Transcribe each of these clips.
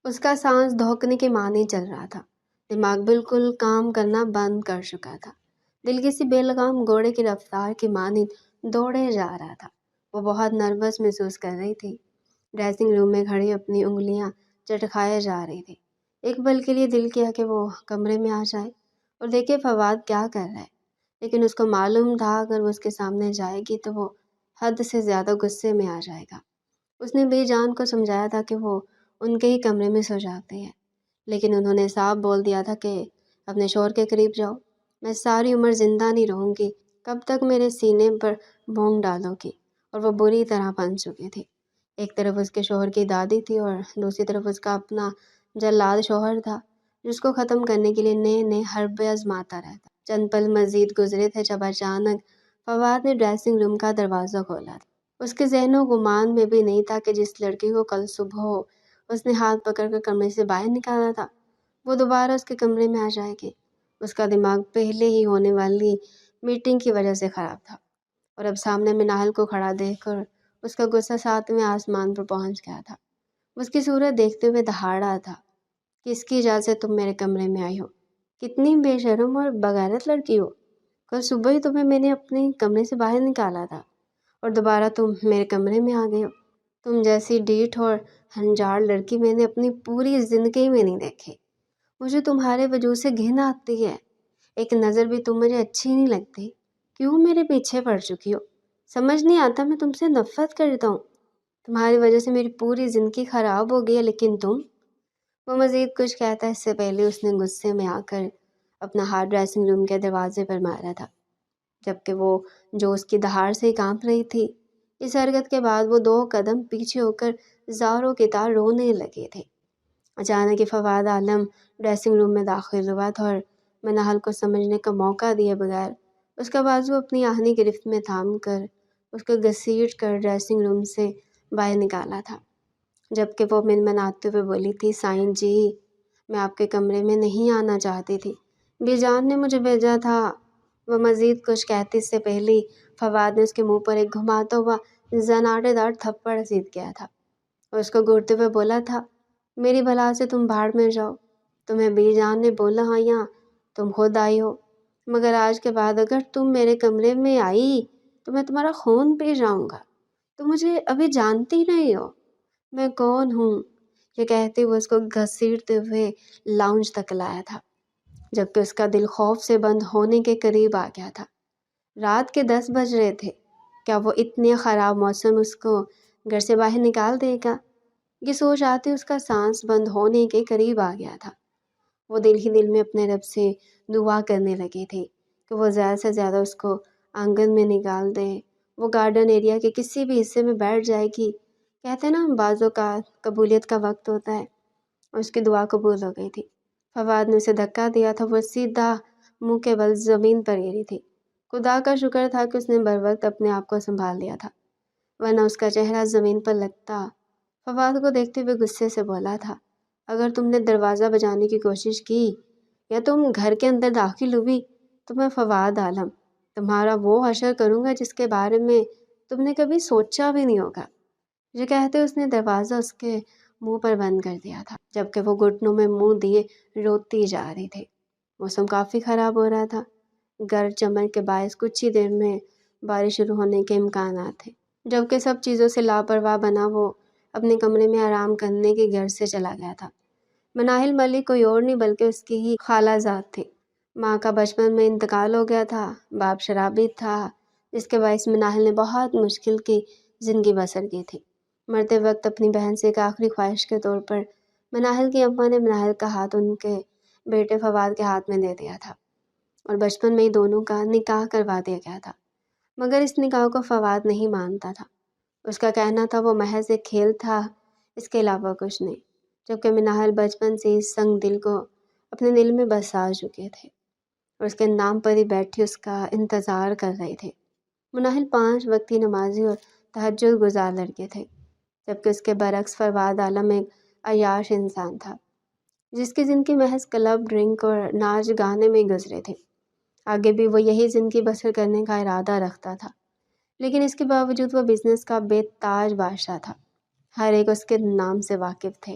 اس کا سانس دھوکنے کے معنی چل رہا تھا، دماغ بالکل کام کرنا بند کر چکا تھا، دل کسی بے لگام گھوڑے کی رفتار کی مانند دوڑے جا رہا تھا۔ وہ بہت نروس محسوس کر رہی تھی، ڈریسنگ روم میں کھڑی اپنی انگلیاں چٹکھائے جا رہی تھی۔ ایک پل کے لیے دل کیا کہ وہ کمرے میں آ جائے اور دیکھے فواد کیا کر رہا ہے، لیکن اس کو معلوم تھا اگر وہ اس کے سامنے جائے گی تو وہ حد سے زیادہ غصے میں آ جائے گا۔ اس نے بے جان کو سمجھایا تھا کہ وہ ان کے ہی کمرے میں سو جاتے ہیں، لیکن انہوں نے صاف بول دیا تھا کہ اپنے شوہر کے قریب جاؤ، میں ساری عمر زندہ نہیں رہوں گی کب تک میرے سینے پر بھونگ ڈالو گی۔ اور وہ بری طرح پھنس چکی تھی۔ ایک طرف اس کے شوہر کی دادی تھی اور دوسری طرف اس کا اپنا جلاد شوہر تھا، جس کو ختم کرنے کے لیے نئے نئے حربے آزماتا رہتا۔ چند پل مزید گزرے تھے جب اچانک فواد نے ڈریسنگ روم کا دروازہ کھولا تھا۔ اس کے ذہن و گمان میں بھی نہیں تھا کہ جس لڑکی کو کل صبح اس نے ہاتھ پکڑ کر کمرے سے باہر نکالا تھا وہ دوبارہ اس کے کمرے میں آ جائے گی۔ اس کا دماغ پہلے ہی ہونے والی میٹنگ کی وجہ سے خراب تھا، اور اب سامنے مناہل کو کھڑا دیکھ کر اس کا غصہ ساتویں آسمان پر پہنچ گیا تھا۔ اس کی صورت دیکھتے ہوئے دہاڑا تھا، کس کی اجازت تم میرے کمرے میں آئی ہو؟ کتنی بے شرم اور بغیرت لڑکی ہو! کل صبح ہی تمہیں میں نے اپنے کمرے سے باہر نکالا تھا اور دوبارہ تم میرے کمرے میں آ گئے ہو۔ تم جیسی ڈھیٹ اور ہنجار لڑکی میں نے اپنی پوری زندگی میں نہیں دیکھی۔ مجھے تمہارے وجود سے گھن آتی ہے، ایک نظر بھی تم مجھے اچھی نہیں لگتی۔ کیوں میرے پیچھے پڑ چکی ہو؟ سمجھ نہیں آتا، میں تم سے نفرت کرتا ہوں، تمہاری وجہ سے میری پوری زندگی خراب ہو گئی ہے، لیکن تم… وہ مزید کچھ کہتا اس سے پہلے اس نے غصے میں آ کر اپنا ہاتھ ڈریسنگ روم کے دروازے پر مارا تھا، جبکہ وہ جو اس کی دہاڑ سے کانپ رہی تھی۔ اس حرکت کے بعد وہ 2 قدم پیچھے ہو کر زاروں کی طرح رونے لگے تھے۔ اچانک ہی فواد عالم ڈریسنگ روم میں داخل ہوا تھا اور مناہل کو سمجھنے کا موقع دیے بغیر اس کا بازو اپنی آہنی گرفت میں تھام کر اس کو گھسیٹ کر ڈریسنگ روم سے باہر نکالا تھا، جبکہ وہ منمناتے ہوئے بولی تھی، سائن جی، میں آپ کے کمرے میں نہیں آنا چاہتی تھی، بی جان نے مجھے بھیجا تھا۔ وہ مزید کچھ کہتے سے پہلے فواد نے اس کے منہ پر ایک گھماتا ہوا زناٹے دار تھپڑ سیدھ کیا تھا اور اس کو گھورتے ہوئے بولا تھا، میری بھلا سے تم بھاڑ میں جاؤ، تمہیں بی جان نے بولا ہاں یا تم خود آئی ہو، مگر آج کے بعد اگر تم میرے کمرے میں آئی تو میں تمہارا خون پی جاؤں گا، تم مجھے ابھی جانتی نہیں ہو میں کون ہوں۔ یہ کہتے ہوئے اس کو گھسیٹتے ہوئے لاؤنج تک لایا تھا، جبکہ اس کا دل خوف سے بند ہونے کے قریب آ گیا تھا۔ رات کے 10 بج رہے تھے، کیا وہ اتنے خراب موسم اس کو گھر سے باہر نکال دے گا؟ یہ سوچ آتے اس کا سانس بند ہونے کے قریب آ گیا تھا۔ وہ دل ہی دل میں اپنے رب سے دعا کرنے لگے تھے کہ وہ زیادہ سے زیادہ اس کو آنگن میں نکال دے، وہ گارڈن ایریا کے کسی بھی حصے میں بیٹھ جائے گی۔ کہتے ہیں نا، بعضوں کا قبولیت کا وقت ہوتا ہے، اور اس کی دعا قبول ہو گئی تھی۔ فواد نے اسے دھکا دیا تھا، وہ سیدھا منہ کے بل زمین پر گری تھی۔ خدا کا شکر تھا کہ اس نے بروقت اپنے آپ کو سنبھال لیا تھا، ورنہ اس کا چہرہ زمین پر لگتا۔ فواد کو دیکھتے ہوئے غصے سے بولا تھا، اگر تم نے دروازہ بجانے کی کوشش کی یا تم گھر کے اندر داخل ہوئی تو میں فواد عالم تمہارا وہ حشر کروں گا جس کے بارے میں تم نے کبھی سوچا بھی نہیں ہوگا۔ یہ کہتے اس نے دروازہ اس کے منہ پر بند کر دیا تھا، جبکہ وہ گھٹنوں میں منہ دیے روتی جا رہی تھی۔ موسم کافی خراب ہو رہا تھا، گرج چمک کے باعث کچھ ہی دیر میں بارش شروع ہونے کے امکانات تھے۔ جبکہ سب چیزوں سے لاپرواہ بنا وہ اپنے کمرے میں آرام کرنے کے گھر سے چلا گیا تھا۔ مناہل ملک کوئی اور نہیں بلکہ اس کی ہی خالہ زاد تھی۔ ماں کا بچپن میں انتقال ہو گیا تھا، باپ شرابی تھا، جس کے باعث مناہل نے بہت مشکل کی زندگی بسر کی تھی۔ مرتے وقت اپنی بہن سے ایک آخری خواہش کے طور پر مناہل کی اماں نے مناہل کا ہاتھ ان کے بیٹے فواد کے ہاتھ میں دے دیا تھا، اور بچپن میں ہی دونوں کا نکاح کروا دیا گیا تھا، مگر اس نکاح کو فواد نہیں مانتا تھا۔ اس کا کہنا تھا وہ محض ایک کھیل تھا، اس کے علاوہ کچھ نہیں، جبکہ مناہل بچپن سے اس سنگ دل کو اپنے دل میں بسا چکے تھے اور اس کے نام پر ہی بیٹھی اس کا انتظار کر رہے تھے۔ مناہل 5 وقتی نمازی اور تہجد گزار لڑکے تھے، جبکہ اس کے برعکس فواد عالم ایک عیاش انسان تھا، جس کی زندگی محض کلب، ڈرنک اور ناچ گانے میں گزرے تھے۔ آگے بھی وہ یہی زندگی بسر کرنے کا ارادہ رکھتا تھا، لیکن اس کے باوجود وہ بزنس کا بے تاج بادشاہ تھا۔ ہر ایک اس کے نام سے واقف تھے،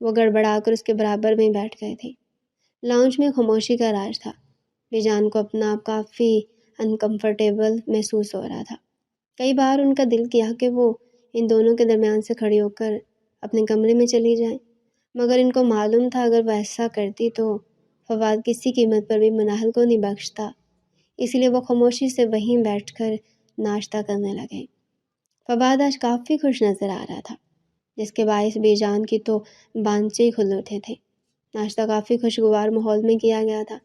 وہ گڑبڑا کر اس کے برابر میں بیٹھ گئے تھے۔ لاؤنج میں خاموشی کا راج تھا۔ بے جان کو اپنا آپ کافی انکمفرٹیبل محسوس ہو رہا تھا۔ کئی بار ان کا دل کیا کہ وہ ان دونوں کے درمیان سے کھڑی ہو کر اپنے کمرے میں چلی جائیں، مگر ان کو معلوم تھا اگر وہ ایسا کرتی تو فواد کسی قیمت پر بھی مناہل کو نہیں بخشتا، اس لیے وہ خاموشی سے وہیں بیٹھ کر ناشتہ کرنے لگے۔ فواد آج کافی خوش نظر آ رہا تھا، جس کے باعث بے جان کی تو بانچے ہی کھل اٹھے تھے۔ ناشتہ کافی خوشگوار ماحول میں کیا گیا تھا۔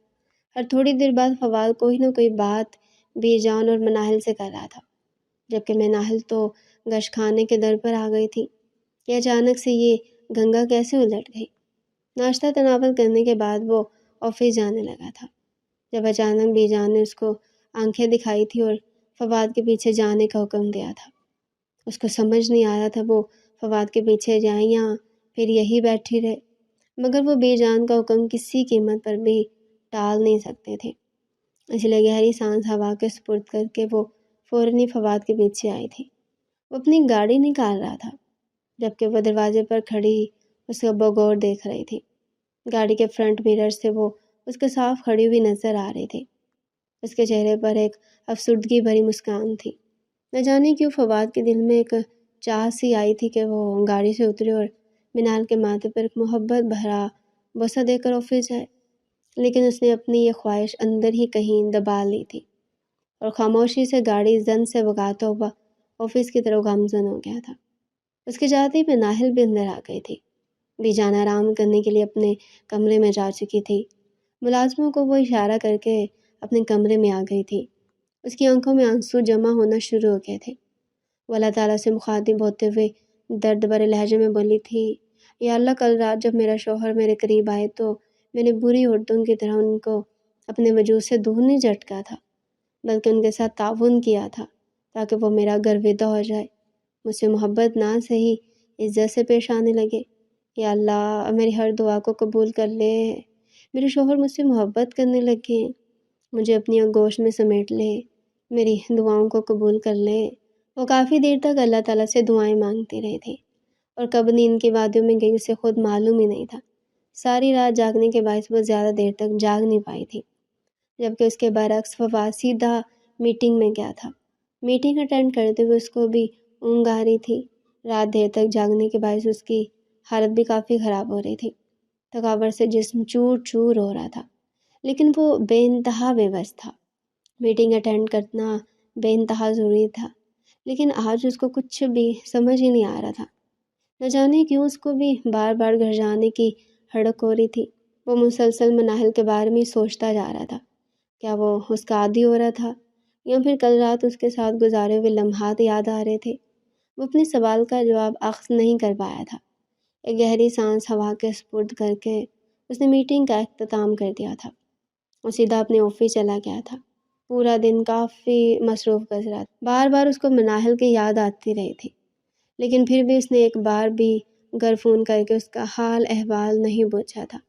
ہر تھوڑی دیر بعد فواد کوئی نہ کوئی بات بے جان اور مناہل سے کر رہا تھا، جبکہ مناہل تو گشت خانے کے در پر آ گئی تھی کہ اچانک سے یہ گنگا کیسے الٹ گئی۔ ناشتہ تناول کرنے کے بعد وہ آفس جانے لگا تھا، جب اچانک بے جان نے اس کو آنکھیں دکھائی تھی اور فواد کے پیچھے جانے کا حکم دیا تھا۔ اس کو سمجھ نہیں آ رہا تھا وہ فواد کے پیچھے جائیں یا پھر یہی بیٹھی رہے، مگر وہ بے جان کا حکم کسی قیمت پر بھی ٹال نہیں سکتے تھے، اس لیے گہری سانس ہوا کے سپرد کر کے وہ فوراً ہی فواد کے پیچھے آئی تھی۔ وہ اپنی گاڑی نکال رہا تھا، جبکہ وہ دروازے پر کھڑی اس کو بغور دیکھ رہی تھی۔ گاڑی کے فرنٹ مرر سے وہ اس کے صاف کھڑی ہوئی نظر آ رہی تھی۔ اس کے چہرے پر ایک افسردگی بھری مسکان تھی۔ نہ جانے کیوں فواد کے دل میں ایک چاہ سی آئی تھی کہ وہ گاڑی سے اترے اور منال کے ماتھے پر ایک محبت بھرا بوسہ دے کر آفس جائے، لیکن اس نے اپنی یہ خواہش اندر ہی کہیں دبا لی تھی اور خاموشی سے گاڑی زن سے بھگاتا ہوا آفس کی طرف گامزن ہو گیا تھا۔ اس کے جاتے ہی مناہل بھی اندر آ گئی تھی۔ بے جان آرام کرنے کے لیے اپنے کمرے میں جا چکی تھی۔ ملازموں کو وہ اشارہ کر کے اپنے کمرے میں آ گئی تھی۔ اس کی آنکھوں میں آنسو جمع ہونا شروع ہو گئے تھے۔ وہ اللہ تعالیٰ سے مخاطب ہوتے ہوئے درد بھرے لہجے میں بولی تھی، یا اللہ، کل رات جب میرا شوہر میرے قریب آئے تو میں نے بری عورتوں کی طرح ان کو اپنے وجود سے دور نہیں جھٹکا تھا، بلکہ ان کے ساتھ تعاون کیا تھا تاکہ وہ میرا گرویدہ ہو جائے، مجھ سے محبت نہ صحیح عزت سے پیش آنے لگے۔ یا اللہ، میری ہر دعا کو قبول کر لے، میرے شوہر مجھ سے محبت کرنے لگے، مجھے اپنی آغوش میں سمیٹ لے، میری دعاؤں کو قبول کر لے۔ وہ کافی دیر تک اللہ تعالیٰ سے دعائیں مانگتی رہی تھی اور کب نیند کی وادیوں میں گئی اسے خود معلوم ہی نہیں تھا۔ ساری رات جاگنے کے باعث وہ زیادہ دیر تک جاگ نہیں پائی تھی، جبکہ اس کے برعکس فواد سیدھا میٹنگ میں گیا تھا۔ میٹنگ اٹینڈ کرتے ہوئے اس کو بھی اونگ آ رہی تھی۔ رات دیر تک جاگنے کے باعث اس کی حالت بھی کافی خراب ہو رہی تھی۔ تھکاوٹ سے جسم چور چور ہو رہا تھا، لیکن وہ بے انتہا بے بس تھا۔ میٹنگ اٹینڈ کرنا بے انتہا ضروری تھا، لیکن آج اس کو کچھ بھی سمجھ ہی نہیں آ رہا تھا۔ نہ جانے کیوں اس کو بھی بار بار گھر جانے کی ہڑک ہو رہی تھی۔ وہ مسلسل مناہل کے بارے میں سوچتا جا رہا تھا۔ کیا وہ اس کا عادی ہو رہا تھا یا پھر کل رات اس کے ساتھ گزارے ہوئے لمحات یاد آ رہے تھے؟ وہ اپنے سوال کا جواب اخذ نہیں کر پایا تھا۔ ایک گہری سانس ہوا کے سپرد کر کے اس نے میٹنگ کا اختتام کر دیا تھا۔ وہ سیدھا اپنے آفس چلا گیا تھا۔ پورا دن کافی مصروف گزرا تھا۔ بار بار اس کو مناہل کی یاد آتی رہی تھی، لیکن پھر بھی اس نے ایک بار بھی گھر فون کر کے اس کا حال احوال نہیں پوچھا تھا۔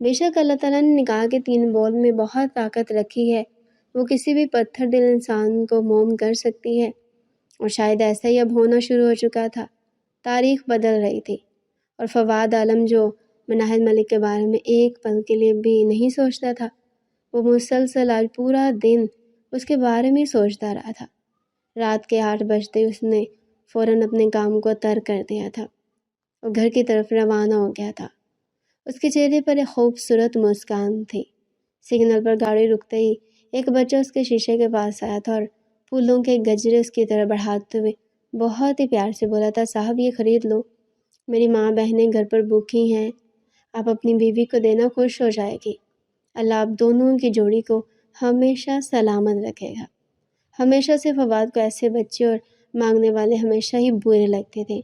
بے شک اللہ تعالیٰ نے نکاح کے 3 بول میں بہت طاقت رکھی ہے، وہ کسی بھی پتھر دل انسان کو موم کر سکتی ہے، اور شاید ایسا ہی اب ہونا شروع ہو چکا تھا۔ تاریخ بدل رہی تھی اور فواد عالم جو مناہل ملک کے بارے میں ایک پل کے لیے بھی نہیں سوچتا تھا، وہ مسلسل آج پورا دن اس کے بارے میں سوچتا رہا تھا۔ رات کے 8 بجتے اس نے فوراً اپنے کام کو ترک کر دیا تھا اور گھر کی طرف روانہ ہو گیا تھا۔ اس کے چہرے پر ایک خوبصورت مسکان تھی۔ سگنل پر گاڑی رکتے ہی ایک بچہ اس کے شیشے کے پاس آیا تھا اور پھولوں کے گجرے اس کی طرف بڑھاتے ہوئے بہت ہی پیار سے بولا تھا، صاحب یہ خرید لو، میری ماں بہنیں گھر پر بھوکی ہیں، آپ اپنی بیوی کو دینا، خوش ہو جائے گی۔ اللہ آپ دونوں کی جوڑی کو ہمیشہ سلامت رکھے گا۔ ہمیشہ سے فواد کو ایسے بچے اور مانگنے والے ہمیشہ ہی برے لگتے تھے۔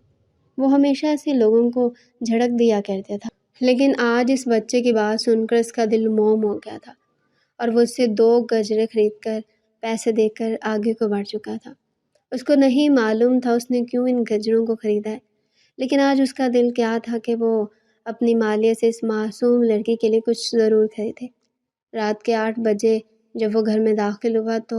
وہ ہمیشہ ایسے لوگوں کو جھڑک دیا کرتے تھا، لیکن آج اس بچے کی بات سن کر اس کا دل موم ہو گیا تھا اور وہ اس سے 2 گجرے خرید کر پیسے دے کر آگے کو بڑھ چکا تھا۔ اس کو نہیں معلوم تھا اس نے کیوں ان گجروں کو خریدا ہے، لیکن آج اس کا دل کیا تھا کہ وہ اپنی مالیے سے اس معصوم لڑکی کے لیے کچھ ضرور خریدے۔ رات کے 8 بجے جب وہ گھر میں داخل ہوا تو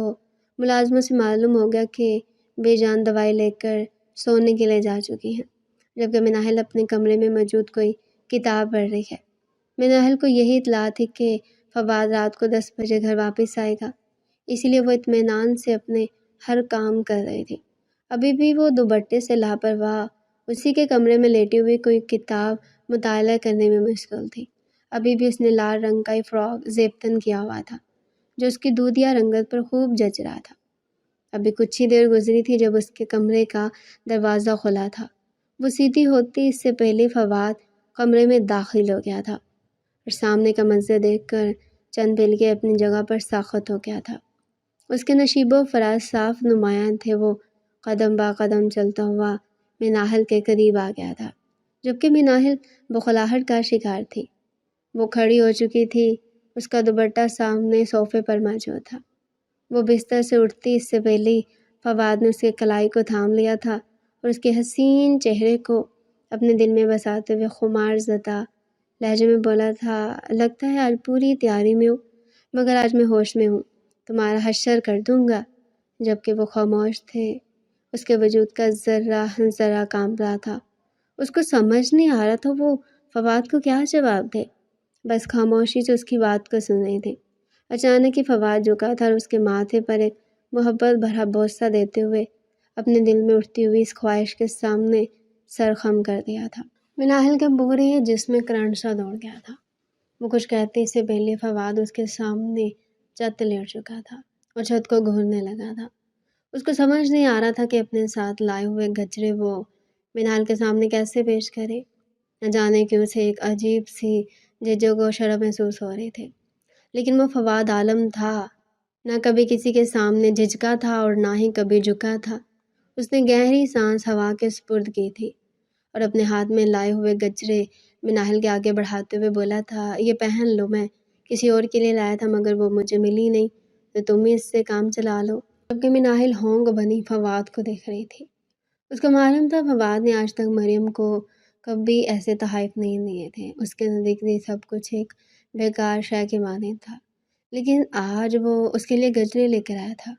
ملازموں سے معلوم ہو گیا کہ بے جان دوائی لے کر سونے کے لیے جا چکی ہیں، جبکہ مناہل اپنے کمرے میں موجود کوئی کتاب پڑھ رہی ہے۔ مناہل کو یہی اطلاع تھی کہ فواد رات کو 10 بجے گھر واپس آئے گا، اسی لیے وہ اطمینان سے اپنے ہر کام کر رہی تھی۔ ابھی بھی وہ دوپٹے سے لاپرواہ اسی کے کمرے میں لیٹی ہوئی کوئی کتاب مطالعہ کرنے میں مشغول تھی۔ ابھی بھی اس نے لال رنگ کا فراک زیبتن کیا ہوا تھا جو اس کی دودھیا رنگت پر خوب جچ رہا تھا۔ ابھی کچھ ہی دیر گزری تھی جب اس کے کمرے کا دروازہ کھلا تھا۔ وہ سیدھی ہوتی اس سے پہلے فواد کمرے میں داخل ہو گیا تھا اور سامنے کا منظر دیکھ کر چند پل کے اپنی جگہ پر ساخت ہو گیا تھا۔ اس کے نشیب و فراز صاف نمایاں تھے۔ وہ قدم با قدم چلتا ہوا مناہل کے قریب آ گیا تھا، جبکہ مناہل بخلاہٹ کا شکار تھی۔ وہ کھڑی ہو چکی تھی، اس کا دوپٹہ سامنے صوفے پر موجود تھا۔ وہ بستر سے اٹھتی اس سے پہلے ہی فواد نے اس کے کلائی کو تھام لیا تھا اور اس کے حسین چہرے کو اپنے دل میں بساتے ہوئے خمار زدہ لہجے میں بولا تھا، لگتا ہے آج پوری تیاری میں ہوں، مگر آج میں ہوش میں ہوں، تمہارا حشر کر دوں گا۔ جبکہ وہ خاموش تھے، اس کے وجود کا ذرہ ذرہ کانپ رہا تھا۔ اس کو سمجھ نہیں آ رہا تھا وہ فواد کو کیا جواب دے، بس خاموشی سے اس کی بات کو سن رہی تھی۔ اچانک ہی فواد جھکا تھا اور اس کے ماتھے پر ایک محبت بھرا بوسہ دیتے ہوئے اپنے دل میں اٹھتی ہوئی اس خواہش کے سامنے سر خم کر دیا تھا۔ مناہل کے پورے جسم میں کرنٹ سا دوڑ گیا تھا۔ وہ کچھ کہتے اس سے پہلے فواد اس کے سامنے چت لیٹ چکا تھا اور چھت کو گھورنے لگا تھا۔ اس کو سمجھ نہیں آ رہا تھا کہ اپنے ساتھ لائے ہوئے گجرے وہ مناہل کے سامنے کیسے پیش کرے۔ نہ جانے کیوں سے ایک عجیب سی جھجک و شرم محسوس ہو رہی تھی، لیکن وہ فواد عالم تھا، نہ کبھی کسی کے سامنے جھجکا تھا اور نہ ہی کبھی جھکا تھا۔ اس نے گہری سانس ہوا کے سپرد کی تھی اور اپنے ہاتھ میں لائے ہوئے گجرے مناہل کے آگے بڑھاتے ہوئے بولا تھا، یہ پہن لو، میں کسی اور کے لیے لایا تھا مگر وہ مجھے ملی نہیں تو تم ہی اس سے کام چلا لو۔ جبکہ مناہل ہونگ بنی فواد کو دیکھ رہی تھی۔ اس کو معلوم تھا فواد نے آج تک مریم کو کبھی ایسے تحائف نہیں دیے تھے۔ اس کے نزدیک یہ سب کچھ ایک بیکار شے کے مانند تھا، لیکن آج وہ اس کے لیے گجرے لے کر آیا تھا۔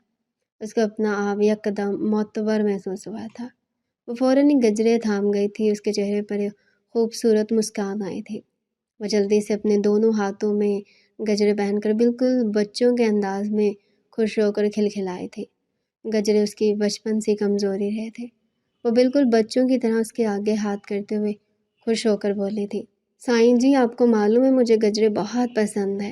اس کو اپنا آپ یک قدم معتبر محسوس ہوا تھا۔ وہ فوراً ہی گجرے تھام گئی تھی۔ اس کے چہرے پر ایک خوبصورت مسکان آئی تھی۔ وہ جلدی سے اپنے دونوں ہاتھوں میں گجرے پہن کر بالکل بچوں کے انداز میں خوش ہو کر کھلکھلائی تھی۔ گجرے اس کی بچپن سے کمزوری رہے تھے۔ وہ بالکل بچوں کی طرح اس کے آگے ہاتھ کرتے ہوئے خوش ہو کر بولی تھی، سائیں جی آپ کو معلوم ہے مجھے گجرے بہت پسند ہے۔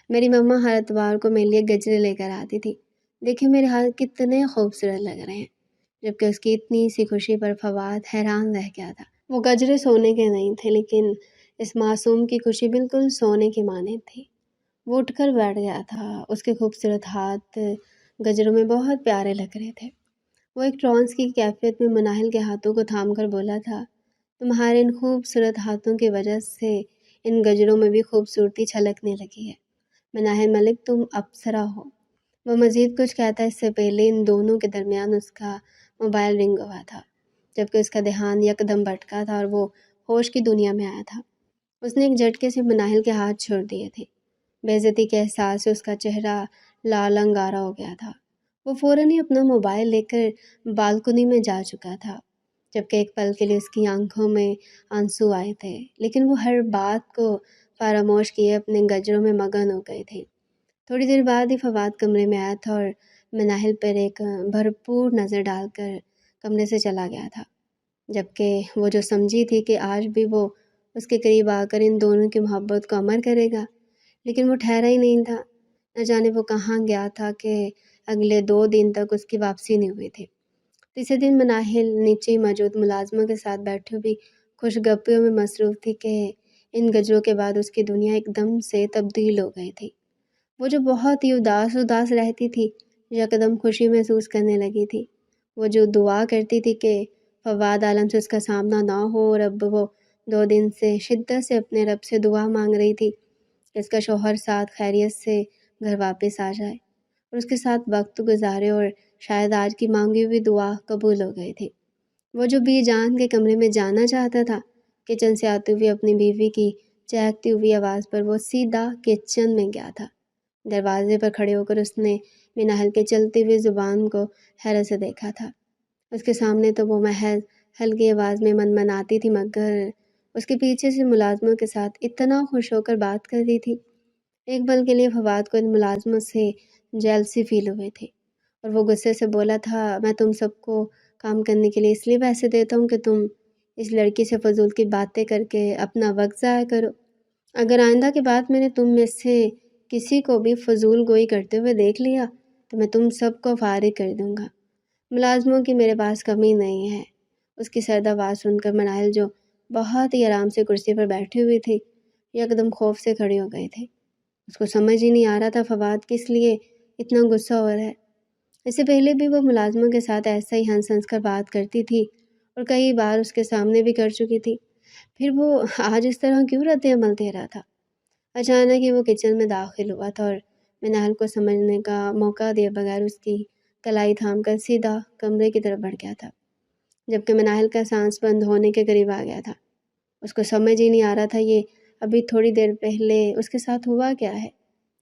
میری مما ہر اتوار کو میرے لیے گجرے لے کر آتی تھی۔ دیکھیں میرے ہاتھ کتنے خوبصورت لگ رہے ہیں۔ جبکہ اس کی اتنی سی خوشی پر فواد حیران رہ گیا تھا۔ وہ گجرے سونے کے نہیں تھے، لیکن اس معصوم کی خوشی بالکل سونے کی مانند تھی۔ وہ اٹھ کر بیٹھ گیا تھا۔ اس کے خوبصورت ہاتھ گجروں میں بہت پیارے لگ رہے تھے۔ وہ ایک ٹرانس کی کیفیت میں مناہل کے ہاتھوں کو تھام کر بولا تھا، تمہارے ان خوبصورت ہاتھوں کی وجہ سے ان گجروں میں بھی خوبصورتی چھلکنے لگی ہے۔ مناہل ملک تم اپسرا ہو۔ وہ مزید کچھ کہتا اس سے پہلے ان دونوں کے درمیان اس کا موبائل رنگ ہوا تھا، جبکہ اس کا دھیان یکدم بھٹکا تھا اور وہ ہوش کی دنیا میں آیا تھا۔ اس نے ایک جھٹکے سے مناہل کے ہاتھ چھوڑ دیے تھے۔ بے عزتی کے احساس سے اس کا چہرہ لال انگارا ہو گیا تھا۔ وہ فوراً ہی اپنا موبائل لے کر بالکنی میں جا چکا تھا، جبکہ ایک پل کے لیے اس کی آنکھوں میں آنسو آئے تھے، لیکن وہ ہر بات کو فراموش کیے اپنے گجروں میں مگن ہو گئی تھی۔ تھوڑی دیر بعد ہی فواد کمرے میں آیا تھا اور مناہل پر ایک بھرپور نظر ڈال کر کمرے سے چلا گیا تھا، جبکہ وہ جو سمجھی تھی کہ آج بھی وہ اس کے قریب آ کر ان دونوں کی محبت کو امر کرے گا، لیکن وہ ٹھہرا ہی نہیں تھا۔ نہ جانے وہ کہاں گیا تھا کہ اگلے 2 دن تک اس کی واپسی نہیں ہوئی تھی۔ تیسرے دن مناہل نیچے موجود ملازموں کے ساتھ بیٹھی ہوئی خوش گپیوں میں مصروف تھی کہ ان گجروں کے بعد اس کی دنیا ایک دم سے تبدیل ہو گئی تھی۔ وہ جو بہت ہی اداس رہتی تھی، یکدم خوشی محسوس کرنے لگی تھی۔ وہ جو دعا کرتی تھی کہ فواد عالم سے اس کا سامنا نہ ہو، اور اب وہ 2 دن سے شدت سے اپنے رب سے دعا مانگ رہی تھی کہ اس کا شوہر ساتھ خیریت سے گھر واپس آ جائے اور اس کے ساتھ وقت گزارے، اور شاید آج کی مانگی ہوئی دعا قبول ہو گئی تھی۔ وہ جو بی جان کے کمرے میں جانا چاہتا تھا، کچن سے آتے ہوئے اپنی بیوی کی چہکتی ہوئی آواز پر وہ سیدھا کچن میں گیا تھا۔ دروازے پر کھڑے ہو کر اس نے مناہل کے چلتی ہوئی زبان کو حیرت سے دیکھا تھا۔ اس کے سامنے تو وہ محض ہلکی آواز میں منمناتی تھی، مگر اس کے پیچھے سے ملازموں کے ساتھ اتنا خوش ہو کر بات کر رہی تھی۔ ایک پل کے لیے فواد کو ان ملازموں سے جیلسی فیل ہوئے تھے اور وہ غصے سے بولا تھا، میں تم سب کو کام کرنے کے لیے اس لیے پیسے دیتا ہوں کہ تم اس لڑکی سے فضول کی باتیں کر کے اپنا وقت ضائع کرو۔ اگر آئندہ کے بعد میں نے تم میں سے کسی کو بھی فضول گوئی کرتے ہوئے دیکھ لیا تو میں تم سب کو فارغ کر دوں گا۔ ملازموں کی میرے پاس کمی نہیں ہے۔ اس کی سرد آواز سن کر مناہل، جو بہت ہی آرام سے کرسی پر بیٹھی ہوئی تھی، یکدم خوف سے کھڑے ہو گئے تھے۔ اس کو سمجھ ہی نہیں آ رہا تھا فواد کس لیے اتنا غصہ ہو رہا ہے۔ اس سے پہلے بھی وہ ملازموں کے ساتھ ایسا ہی ہنس ہنس کر بات کرتی تھی اور کئی بار اس کے سامنے بھی کر چکی تھی، پھر وہ آج اس طرح کیوں رد عمل دے رہا تھا؟ اچانک ہی وہ کچن میں داخل ہوا تھا اور مناہل کو سمجھنے کا موقع دیے بغیر اس کی کلائی تھام کر سیدھا کمرے کی طرف بڑھ گیا تھا، جبکہ مناہل کا سانس بند ہونے کے قریب آ گیا تھا۔ اس کو سمجھ ہی نہیں آ رہا تھا یہ ابھی تھوڑی دیر پہلے اس کے ساتھ ہوا کیا ہے۔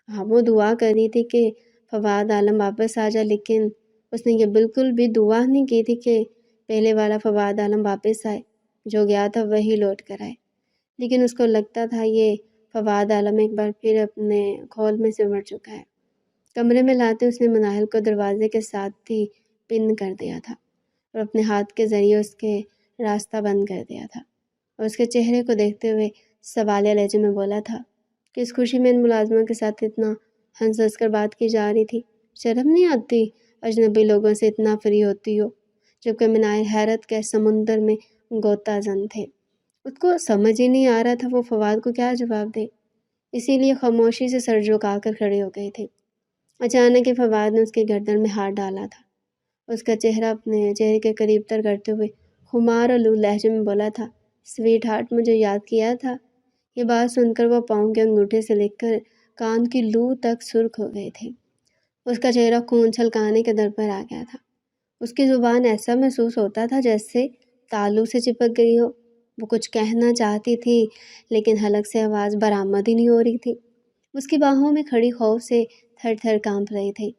ہاں، وہ دعا کر رہی تھی کہ فواد عالم واپس آ جائے، لیکن اس نے یہ بالکل بھی دعا نہیں کی تھی کہ پہلے والا فواد عالم واپس آئے، جو گیا تھا وہی لوٹ کر آئے۔ لیکن اس کو لگتا تھا یہ فواد عالم ایک بار پھر اپنے کھول میں سمٹ چکا ہے۔ کمرے میں لاتے اس نے مناہل کو دروازے کے ساتھ ہی پن کر دیا تھا اور اپنے ہاتھ کے ذریعے اس کے راستہ بند کر دیا تھا، اور اس کے چہرے کو دیکھتے ہوئے سوالیہ لہجے میں بولا تھا کہ اس خوشی میں ان ملازموں کے ساتھ اتنا ہنس ہنس کر بات کی جا رہی تھی، شرم نہیں آتی اجنبی لوگوں سے اتنا فری ہوتی ہو؟ جبکہ مناہل حیرت کے سمندر میں غوطہ زن تھے۔ اس کو سمجھ ہی نہیں آ رہا تھا وہ فواد کو کیا جواب دے، اسی لیے خاموشی سے سر جھکا کر کھڑے ہو گئے تھے۔ اچانک ہی فواد نے اس کے گردن میں ہاتھ ڈالا تھا، اس کا چہرہ اپنے چہرے کے قریب تر کرتے ہوئے خمار اور لو لہجے میں بولا تھا، سویٹ ہارٹ، مجھے یاد کیا تھا؟ یہ بات سن کر وہ پاؤں کے انگوٹھے سے لے کر کان کی لو تک سرخ ہو گئے تھے۔ اس کا چہرہ خون چھلکانے کے در پر آ گیا تھا۔ اس کی زبان ایسا محسوس ہوتا تھا جیسے تالو سے چپک گئی ہو۔ وہ کچھ کہنا چاہتی تھی لیکن حلق سے آواز برآمد ہی نہیں ہو رہی تھی۔ اس کی باہوں میں کھڑی خوف سے تھر تھر کانپ رہی تھی۔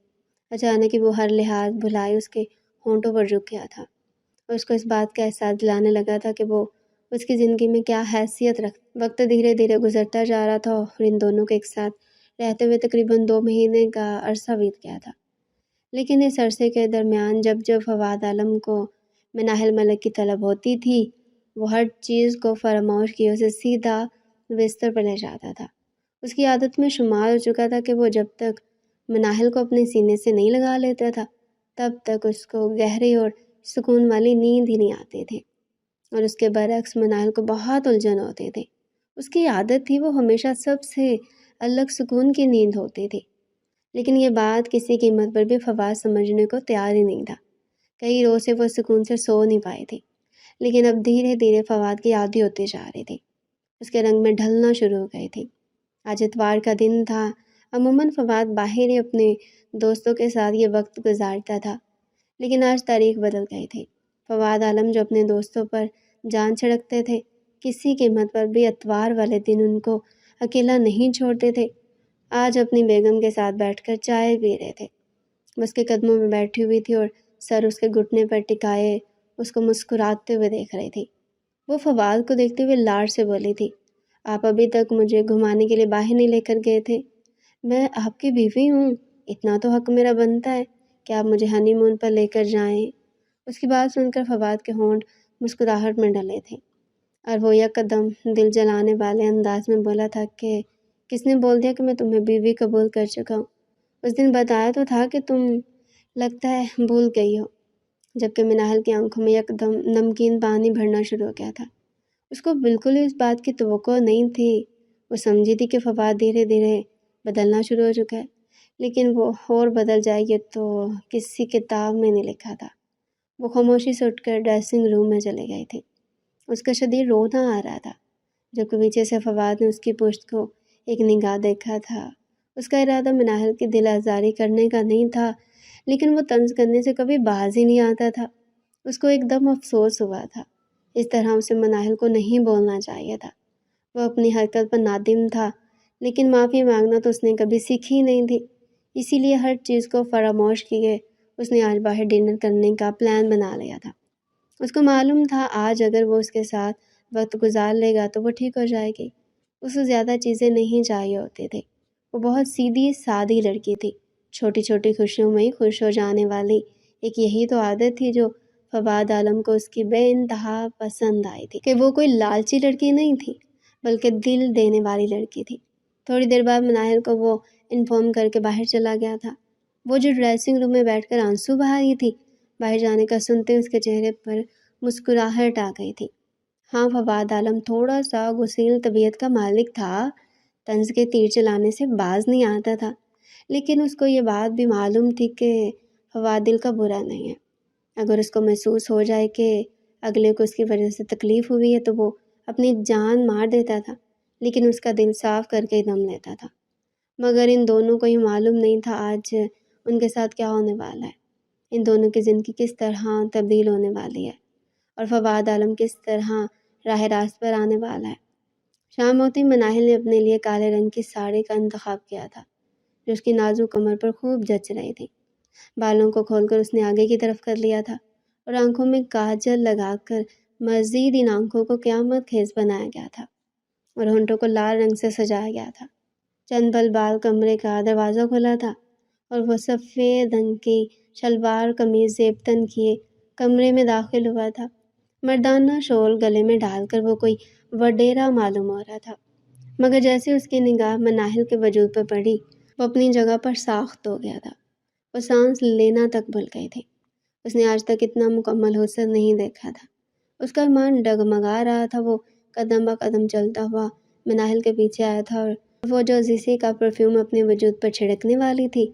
اچانک ہی وہ ہر لحاظ بھلائے اس کے ہونٹوں پر رک گیا تھا اور اس کو اس بات کا احساس دلانے لگا تھا کہ وہ اس کی زندگی میں کیا حیثیت رکھتا۔ وقت دھیرے دھیرے گزرتا جا رہا تھا اور ان دونوں کے ایک ساتھ رہتے ہوئے تقریباً 2 مہینے کا عرصہ بیت گیا تھا۔ لیکن اس عرصے کے درمیان جب جب فواد عالم کو مناہل ملک کی طلب ہوتی تھی، وہ ہر چیز کو فراموش کیے اسے سیدھا بستر پر لے جاتا تھا۔ اس کی عادت میں شمار ہو چکا تھا کہ وہ جب تک مناہل کو اپنے سینے سے نہیں لگا لیتا تھا تب تک اس کو گہری اور سکون والی نیند ہی نہیں آتی تھی، اور اس کے برعکس مناہل کو بہت الجھن ہوتی تھی۔ اس کی عادت تھی وہ ہمیشہ سب سے الگ سکون کی نیند ہوتی تھی، لیکن یہ بات کسی قیمت پر بھی فواد سمجھنے کو تیار ہی نہیں تھا۔ کئی روز سے وہ سکون سے سو نہیں پائی تھی، لیکن اب دھیرے دھیرے فواد کی عادی ہوتی جا رہی تھی، اس کے رنگ میں ڈھلنا شروع ہو گئی تھی۔ آج اتوار کا دن تھا۔ عموماً فواد باہر ہی اپنے دوستوں کے ساتھ یہ وقت گزارتا تھا، لیکن آج تاریخ بدل گئی تھی۔ فواد عالم جو اپنے دوستوں پر جان چھڑکتے تھے، کسی قیمت پر بھی اتوار والے دن ان کو اکیلا نہیں چھوڑتے تھے، آج اپنی بیگم کے ساتھ بیٹھ کر چائے پی رہے تھے۔ وہ اس کے قدموں میں بیٹھی ہوئی تھی اور سر اس کے گھٹنے پر ٹکائے اس کو مسکراتے ہوئے دیکھ رہی تھی۔ وہ فواد کو دیکھتے ہوئے لاڈ سے بولی تھی، آپ ابھی تک مجھے گھمانے کے لیے باہر نہیں لے کر گئے تھے؟ میں آپ کی بیوی ہوں، اتنا تو حق میرا بنتا ہے کہ آپ مجھے ہنی مون پر لے کر جائیں۔ اس کی بات سن کر فواد کے ہونٹ مسکراہٹ میں ڈلے تھے اور وہ یک قدم دل جلانے والے انداز میں بولا تھا کہ کس نے بول دیا کہ میں تمہیں بیوی قبول کر چکا ہوں؟ اس دن بتایا تو تھا کہ تم لگتا ہے بھول گئی ہو۔ جبکہ مناہل کی آنکھوں میں یک دم نمکین پانی بھرنا شروع ہو گیا تھا۔ اس کو بالکل اس بات کی توقع نہیں تھی۔ وہ سمجھی تھی کہ فواد دھیرے دھیرے بدلنا شروع ہو چکا ہے، لیکن وہ اور بدل جائے گی تو کسی کتاب میں نہیں لکھا تھا۔ وہ خاموشی سے اٹھ کر ڈریسنگ روم میں چلے گئی تھی۔ اس کا شدید رونا آ رہا تھا، جبکہ پیچھے سے فواد نے اس کی پشت کو ایک نگاہ دیکھا تھا۔ اس کا ارادہ مناہل کی دل آزاری کرنے کا نہیں تھا، لیکن وہ طنز کرنے سے کبھی باز ہی نہیں آتا تھا۔ اس کو ایک دم افسوس ہوا تھا، اس طرح اسے مناہل کو نہیں بولنا چاہیے تھا۔ وہ اپنی حرکت پر نادم تھا، لیکن معافی مانگنا تو اس نے کبھی سیکھی ہی نہیں تھی، اسی لیے ہر چیز کو فراموش کیے اس نے آج باہر ڈنر کرنے کا پلان بنا لیا تھا۔ اس کو معلوم تھا آج اگر وہ اس کے ساتھ وقت گزار لے گا تو وہ ٹھیک ہو جائے گی۔ اس کو زیادہ چیزیں نہیں چاہیے ہوتی تھی، وہ بہت سیدھی سادی لڑکی تھی، چھوٹی چھوٹی خوشیوں میں ہی خوش ہو جانے والی۔ ایک یہی تو عادت تھی جو فواد عالم کو اس کی بے انتہا پسند آئی تھی کہ وہ کوئی لالچی لڑکی نہیں تھی بلکہ دل دینے والی لڑکی تھی۔ تھوڑی دیر بعد مناہل کو وہ انفارم کر کے باہر چلا گیا تھا۔ وہ جو ڈریسنگ روم میں بیٹھ کر آنسو بہا رہی تھی، باہر جانے کا سنتے اس کے چہرے پر مسکراہٹ آ گئی تھی۔ ہاں، فواد عالم تھوڑا سا غسیل طبیعت کا مالک تھا، طنز کے تیر چلانے سے باز نہیں آتا تھا، لیکن اس کو یہ بات بھی معلوم تھی کہ فواد دل کا برا نہیں ہے۔ اگر اس کو محسوس ہو جائے کہ اگلے کو اس کی وجہ سے تکلیف ہوئی ہے تو وہ اپنی جان مار دیتا تھا، لیکن اس کا دل صاف کر کے دم لیتا تھا۔ مگر ان دونوں کو یہ معلوم نہیں تھا آج ان کے ساتھ کیا ہونے والا ہے، ان دونوں کی زندگی کس طرح تبدیل ہونے والی ہے اور فواد عالم کس طرح راہ راست پر آنے والا ہے۔ شام ہوتی مناہل نے اپنے لیے کالے رنگ کی ساڑی کا انتخاب کیا تھا جو اس کی نازک کمر پر خوب جچ رہی تھی۔ بالوں کو کھول کر اس نے آگے کی طرف کر لیا تھا اور آنکھوں میں کاجل لگا کر مزید ان آنکھوں کو قیامت خیز بنایا گیا تھا اور ہونٹوں کو لال رنگ سے سجایا گیا تھا۔ چند پل بعد کمرے کا دروازہ کھلا تھا اور وہ سفید رنگ کی شلوار قمیض زیب تن کیے کمرے میں داخل ہوا تھا۔ مردانہ شال گلے میں ڈال کر وہ کوئی وڈیرا معلوم ہو رہا تھا، مگر جیسے اس کی نگاہ مناہل کے وجود پر پڑی وہ اپنی جگہ پر ساخت ہو گیا تھا۔ وہ سانس لینا تک بھول گئی تھی۔ اس نے آج تک اتنا مکمل حسن نہیں دیکھا تھا۔ اس کا ایمان ڈگمگا رہا تھا۔ وہ قدم با قدم چلتا ہوا مناہل کے پیچھے آیا تھا اور وہ جو زیسی کا پرفیوم اپنے وجود پر چھڑکنے والی تھی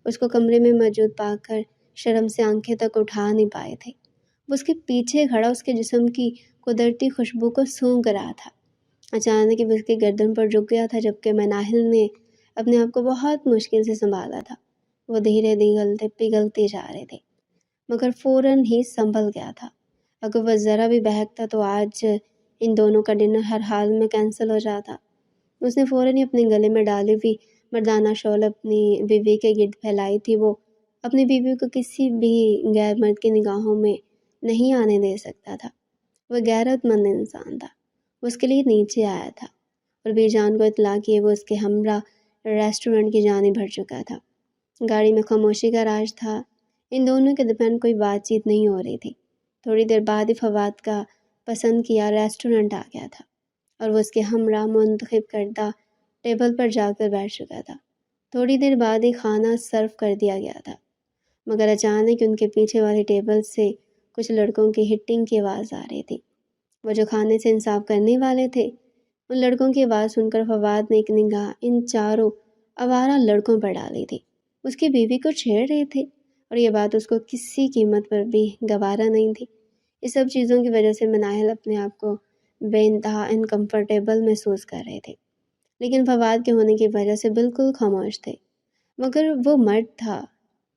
اس کو کمرے میں موجود پا کر شرم سے آنکھیں تک اٹھا نہیں پائے تھے۔ وہ اس کے پیچھے کھڑا اس کے جسم کی قدرتی خوشبو کو سونگھ رہا تھا۔ اچانک وہ اس کی گردن پر جھک گیا تھا جبکہ مناہل نے اپنے آپ کو بہت مشکل سے سنبھالا تھا۔ وہ دھیرے دھیرے پگھلتی جا رہے تھے مگر فوراً ہی سنبھل گیا تھا۔ اگر وہ ذرا بھی بہکتا تو آج ان دونوں کا ڈنر ہر حال میں کینسل ہو جاتا۔ اس نے فوراً ہی اپنے گلے میں ڈالی ہوئی مردانہ شال اپنی بیوی کے گرد پھیلائی تھی۔ وہ اپنی بیوی کو کسی بھی غیر مرد کی نگاہوں میں نہیں آنے دے سکتا تھا۔ وہ غیرت مند انسان تھا۔ وہ اس کے لیے نیچے آیا تھا اور بی جان کو اطلاع کیے وہ اس کے ہمراہ ریسٹورنٹ کی جانب بڑھ چکا تھا۔ گاڑی میں خاموشی کا راج تھا۔ ان دونوں کے درمیان کوئی بات چیت نہیں ہو رہی تھی۔ تھوڑی دیر بعد ہی فواد کا پسند کیا ریسٹورنٹ آ گیا تھا اور وہ اس کے ہمراہ منتخب کردہ ٹیبل پر جا کر بیٹھ چکا تھا۔ تھوڑی دیر بعد ہی کھانا سرو کر دیا گیا تھا مگر اچانک ان کے پیچھے والی ٹیبل سے کچھ لڑکوں کی ہٹنگ کی آواز آ رہی تھی۔ وہ جو کھانے سے انصاف کرنے والے تھے، ان لڑکوں کی آواز سن کر فواد نے ایک نگاہ ان چاروں آوارہ لڑکوں پر ڈالی تھی۔ اس کی بیوی کو چھیڑ رہے تھے اور یہ بات اس کو کسی قیمت پر بھی گوارا نہیں تھی۔ اس سب چیزوں کی وجہ سے مناہل اپنے آپ کو بے انتہا انکمفرٹیبل محسوس کر رہے تھے، لیکن فواد کے ہونے کی وجہ سے بالکل خاموش تھے۔ مگر وہ مرد تھا،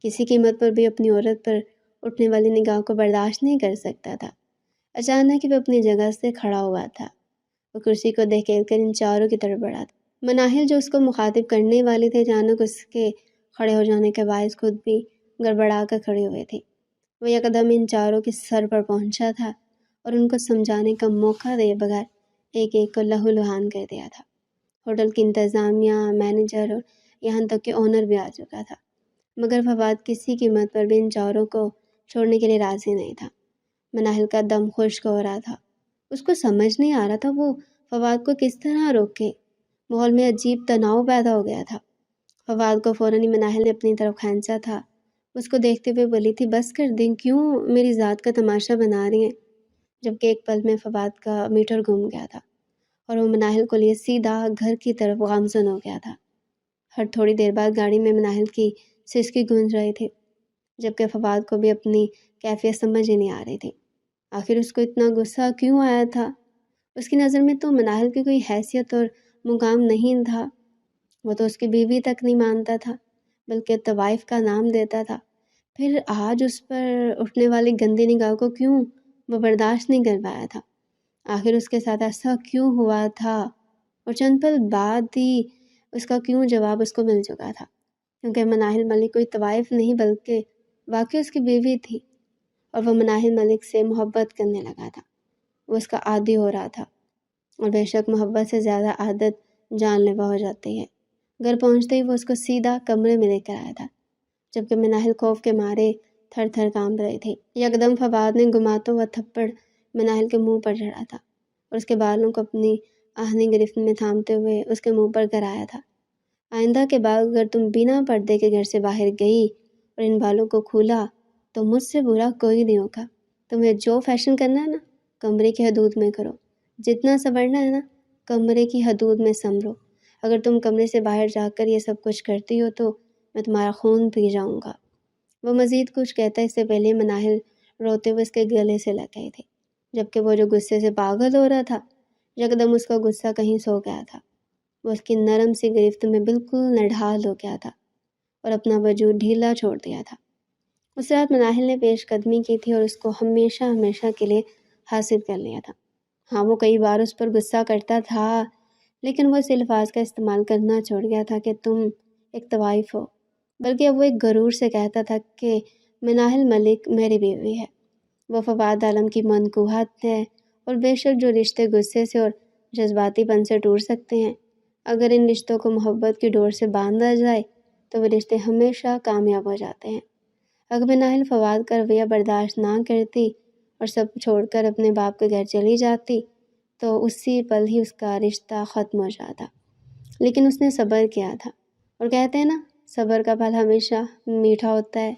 کسی قیمت پر بھی اپنی عورت پر اٹھنے والی نگاہ کو برداشت نہیں کر سکتا تھا۔ اچانک وہ اپنی جگہ سے کھڑا ہوا تھا۔ وہ کرسی کو دھکیل کر ان چاروں کی طرف بڑھا تھا۔ مناہل جو اس کو مخاطب کرنے والی تھے اچانک اس کے کھڑے ہو جانے کے باعث خود بھی گڑبڑا کر کھڑی ہوئی تھی۔ وہ یکدم ان چاروں کے سر پر پہنچا تھا اور ان کو سمجھانے کا موقع دے بغیر ایک ایک کو لہو لہان کر دیا تھا۔ ہوٹل کی انتظامیہ، مینیجر اور یہاں تک کہ آنر بھی آ چکا تھا، مگر فواد کسی قیمت پر بھی ان چاروں کو چھوڑنے کے لیے راضی نہیں تھا۔ مناہل کا دم خشک ہو رہا تھا۔ اس کو سمجھ نہیں آ رہا تھا وہ فواد کو کس طرح روکے۔ ماحول میں عجیب تناؤ پیدا ہو گیا تھا۔ فواد کو فوراً ہی مناہل نے اپنی طرف کھینچا تھا۔ اس کو دیکھتے ہوئے بولی تھی، بس کر دیں، کیوں میری ذات کا تماشا بنا رہی ہیں؟ جبکہ ایک پل میں فواد کا میٹر گم گیا تھا اور وہ مناہل کو لیے سیدھا گھر کی طرف گامزن ہو گیا تھا۔ ہر تھوڑی دیر بعد گاڑی میں مناہل کی سسکی گونج رہی تھی جبکہ فواد کو بھی اپنی کیفیت سمجھ ہی نہیں آ رہی تھی۔ آخر اس کو اتنا غصہ کیوں آیا تھا؟ اس کی نظر میں تو مناہل کی کوئی حیثیت اور مقام نہیں تھا۔ وہ تو اس کی بیوی تک نہیں مانتا تھا بلکہ طوائف کا نام دیتا تھا۔ پھر آج اس پر اٹھنے والی گندی نگاہ کو کیوں وہ برداشت نہیں کر پایا تھا؟ آخر اس کے ساتھ ایسا کیوں ہوا تھا؟ اور چند پل بعد ہی اس کا کیوں جواب اس کو مل چکا تھا، کیونکہ مناہل ملک کوئی طوائف نہیں بلکہ واقعی اس کی بیوی تھی اور وہ مناہل ملک سے محبت کرنے لگا تھا۔ وہ اس کا عادی ہو رہا تھا، اور بے شک محبت سے زیادہ عادت جان لیوا ہو جاتی ہے۔ گھر پہنچتے ہی وہ اس کو سیدھا کمرے میں لے کر آیا تھا، جبکہ مناہل خوف کے مارے تھر تھر کانپ رہی تھی۔ یکدم فواد نے گھماتا ہوا تھپڑ مناہل کے منہ پر جڑا تھا اور اس کے بالوں کو اپنی آہنی گرفت میں تھامتے ہوئے اس کے منہ پر گرایا تھا۔ آئندہ کے بعد اگر تم بنا پردے کے گھر سے باہر گئی اور ان بالوں کو کھولا تو مجھ سے برا کوئی نہیں ہوگا۔ تمہیں جو فیشن کرنا ہے نا، کمرے کی حدود میں کرو، جتنا سنورنا ہے نا، کمرے کی حدود میں سنورو۔ اگر تم کمرے سے باہر جا کر یہ سب کچھ کرتی ہو تو میں تمہارا خون پی جاؤں گا۔ وہ مزید کچھ کہتا اس سے پہلے مناہل روتے ہوئے اس کے گلے سے لگ گئی تھی، جبکہ وہ جو غصے سے پاگل ہو رہا تھا، یکدم اس کا غصہ کہیں سو گیا تھا۔ وہ اس کی نرم سی گرفت میں بالکل نڈھال ہو گیا تھا اور اپنا وجود ڈھیلا چھوڑ دیا تھا۔ اس رات مناہل نے پیش قدمی کی تھی اور اس کو ہمیشہ ہمیشہ کے لیے حاصل کر لیا تھا۔ ہاں، وہ کئی بار اس پر غصہ کرتا تھا، لیکن وہ اس الفاظ کا استعمال کرنا چھوڑ گیا تھا کہ تم ایک طوائف ہو، بلکہ اب وہ ایک غرور سے کہتا تھا کہ مناہل ملک میری بیوی ہے، وہ فواد عالم کی منکوحات ہے، اور بے شک جو رشتے غصے سے اور جذباتی پن سے ٹوٹ سکتے ہیں، اگر ان رشتوں کو محبت کی ڈور سے باندھا جائے تو وہ رشتے ہمیشہ کامیاب ہو جاتے ہیں۔ اگر مناہل فواد کا رویہ برداشت نہ کرتی اور سب چھوڑ کر اپنے باپ کے گھر چلی جاتی تو اسی پل ہی اس کا رشتہ ختم ہو جاتا، لیکن اس نے صبر کیا تھا، اور کہتے ہیں نا، صبر کا پھل ہمیشہ میٹھا ہوتا ہے۔